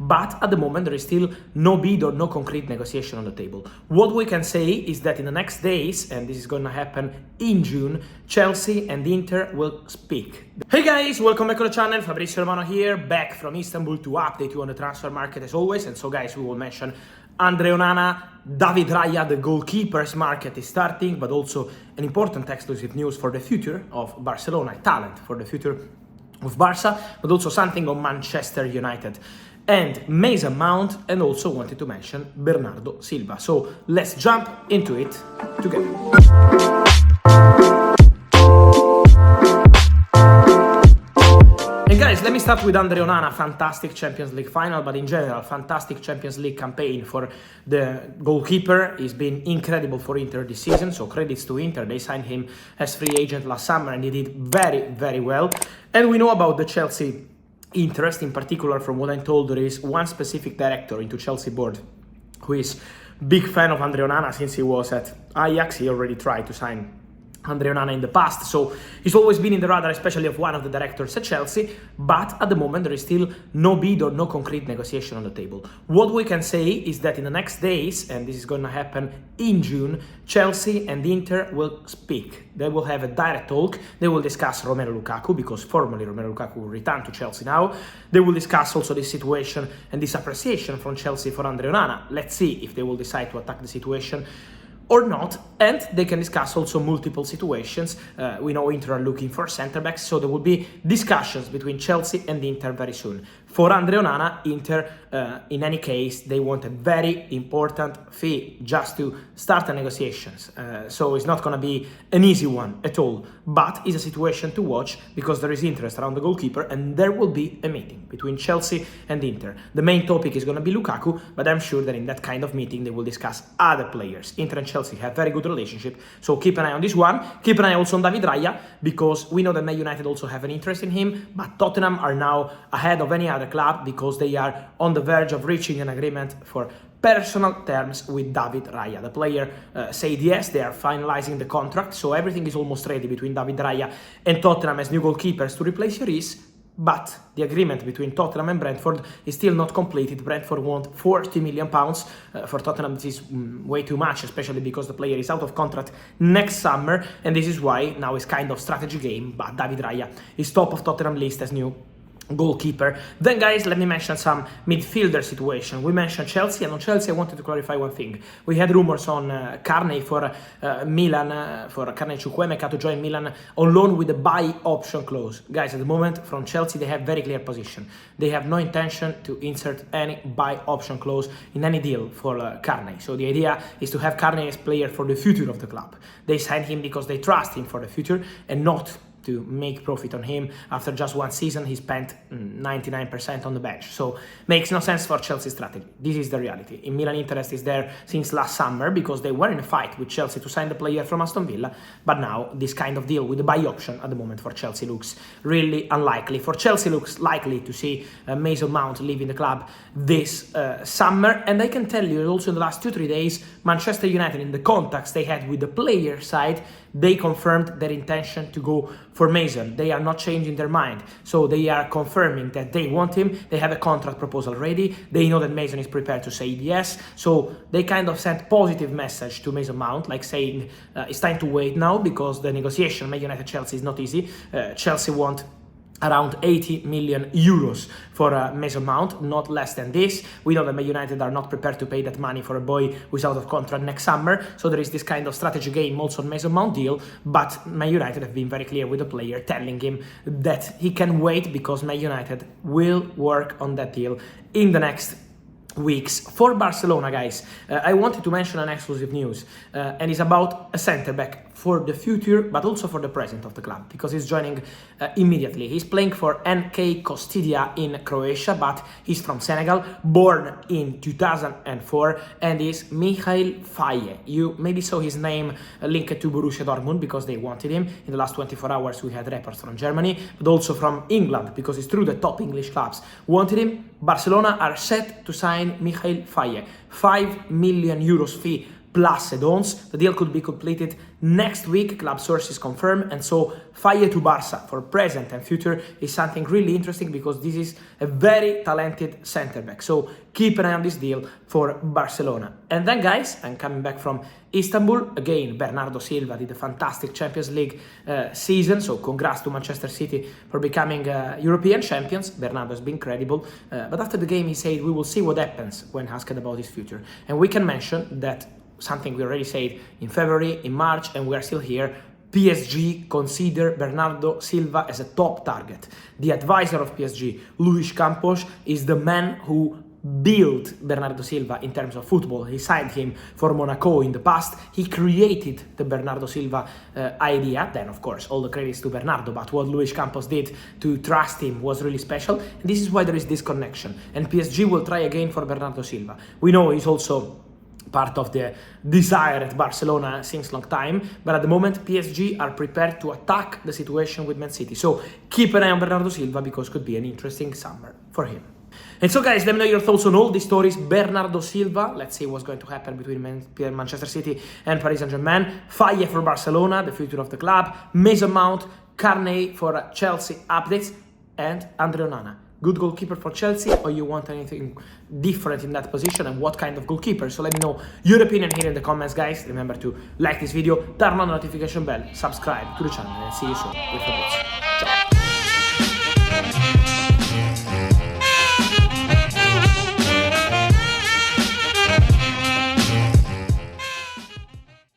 but at the moment there is still no bid or no concrete negotiation on the table. What we can say is that in the next days, and this is going to happen in June, Chelsea and Inter will speak. Hey guys, welcome back to the channel. Fabrizio Romano here, back from Istanbul to update you on the transfer market as always. And so guys, we will mention Onana, David Raya, the goalkeepers market is starting, but also an important exclusive news for the future of Barcelona, talent for the future of Barça, but also something on Manchester United and Mason Mount, and also wanted to mention Bernardo Silva. So let's jump into it together. And guys, let me start with Onana. Fantastic Champions League final, but in general, fantastic Champions League campaign for the goalkeeper. He's been incredible for Inter this season, so credits to Inter. They signed him as free agent last summer and he did very, very well. And we know about the Chelsea interest, in particular, from what I'm told, there is one specific director into Chelsea board who is big fan of Onana since he was at Ajax. He already tried to sign Onana in the past, so he's always been in the radar, especially of one of the directors at Chelsea, but at the moment there is still no bid or no concrete negotiation on the table. What we can say is that in the next days, and this is going to happen in June, Chelsea and Inter will speak. They will have a direct talk. They will discuss Romelu Lukaku, because formally Romelu Lukaku will return to Chelsea now. They will discuss also this situation and this appreciation from Chelsea for Onana. Let's see if they will decide to attack the situation or not, and they can discuss also multiple situations. We know Inter are looking for centre-backs, so there will be discussions between Chelsea and Inter very soon. For Onana, Inter, in any case, they want a very important fee just to start the negotiations. So it's not going to be an easy one at all, but it's a situation to watch because there is interest around the goalkeeper and there will be a meeting between Chelsea and Inter. The main topic is going to be Lukaku, but I'm sure that in that kind of meeting they will discuss other players. Inter and Chelsea have very good relationship, so keep an eye on this one. Keep an eye also on David Raya, because we know that Man United also have an interest in him, but Tottenham are now ahead of any other club because they are on the verge of reaching an agreement for personal terms with David Raya. The player said yes, they are finalizing the contract, so everything is almost ready between David Raya and Tottenham as new goalkeepers to replace Lloris. But the agreement between Tottenham and Brentford is still not completed. Brentford want £40 million. For Tottenham, this is way too much, especially because the player is out of contract next summer. And this is why now it's kind of strategy game. But David Raya is top of Tottenham list as new goalkeeper. Then guys, let me mention some midfielder situation. We mentioned Chelsea, and on Chelsea I wanted to clarify one thing. We had rumors on Carney for Milan, for Carney Chukwuemeka to join Milan on loan with a buy option clause. Guys, at the moment from Chelsea they have very clear position. They have no intention to insert any buy option clause in any deal for Carney. So the idea is to have Carney as player for the future of the club. They signed him because they trust him for the future and not to make profit on him. After just one season, he spent 99% on the bench. So makes no sense for Chelsea's strategy. This is the reality. In Milan, interest is there since last summer because they were in a fight with Chelsea to sign the player from Aston Villa. But now this kind of deal with the buy option at the moment for Chelsea looks really unlikely. For Chelsea looks likely to see Mason Mount leaving the club this summer. And I can tell you also in the last 2-3 days, Manchester United, in the contacts they had with the player side, they confirmed their intention to go for Mason. They are not changing their mind. So they are confirming that they want him. They have a contract proposal ready. They know that Mason is prepared to say yes. So they kind of sent positive message to Mason Mount, like saying it's time to wait now because the negotiation Man United-Chelsea is not easy. Chelsea want around 80 million euros for Mason Mount, not less than this. We know that Man United are not prepared to pay that money for a boy who's out of contract next summer, so there is this kind of strategy game also on Mason Mount deal, but Man United have been very clear with the player, telling him that he can wait because Man United will work on that deal in the next weeks. For Barcelona, guys, I wanted to mention an exclusive news, and it's about a centre-back for the future, but also for the present of the club, because he's joining immediately. He's playing for NK Kostidia in Croatia, but he's from Senegal, born in 2004, and is Mikhail Faye. You maybe saw his name linked to Borussia Dortmund because they wanted him. In the last 24 hours, we had reports from Germany, but also from England, because it's through the top English clubs wanted him. Barcelona are set to sign Mikhail Faye, €5 million fee plus add-ons. The deal could be completed next week, club sources confirm, and so Faye to Barça for present and future is something really interesting because this is a very talented centre-back. So keep an eye on this deal for Barcelona. And then guys, I'm coming back from Istanbul. Again, Bernardo Silva did a fantastic Champions League season, so congrats to Manchester City for becoming European champions. Bernardo has been credible, but after the game he said we will see what happens when asked about his future. And we can mention that something we already said in February, in March, and we are still here. PSG consider Bernardo Silva as a top target. The advisor of PSG, Luis Campos, is the man who built Bernardo Silva in terms of football. He signed him for Monaco in the past. He created the Bernardo Silva idea. Then, of course, all the credits to Bernardo, but what Luis Campos did to trust him was really special. And this is why there is this connection. And PSG will try again for Bernardo Silva. We know he's also part of the desire at Barcelona since long time, but at the moment PSG are prepared to attack the situation with Man City. So keep an eye on Bernardo Silva because could be an interesting summer for him. And so guys, let me know your thoughts on all these stories. Bernardo Silva, let's see what's going to happen between Manchester City and Paris Saint-Germain. Faye for Barcelona, the future of the club. Mason Mount, Carney for Chelsea updates, and Onana. Good goalkeeper for Chelsea, or you want anything different in that position, and what kind of goalkeeper? So let me know your opinion here in the comments, guys. Remember to like this video, turn on the notification bell, subscribe to the channel, and see you soon with Fabrizio.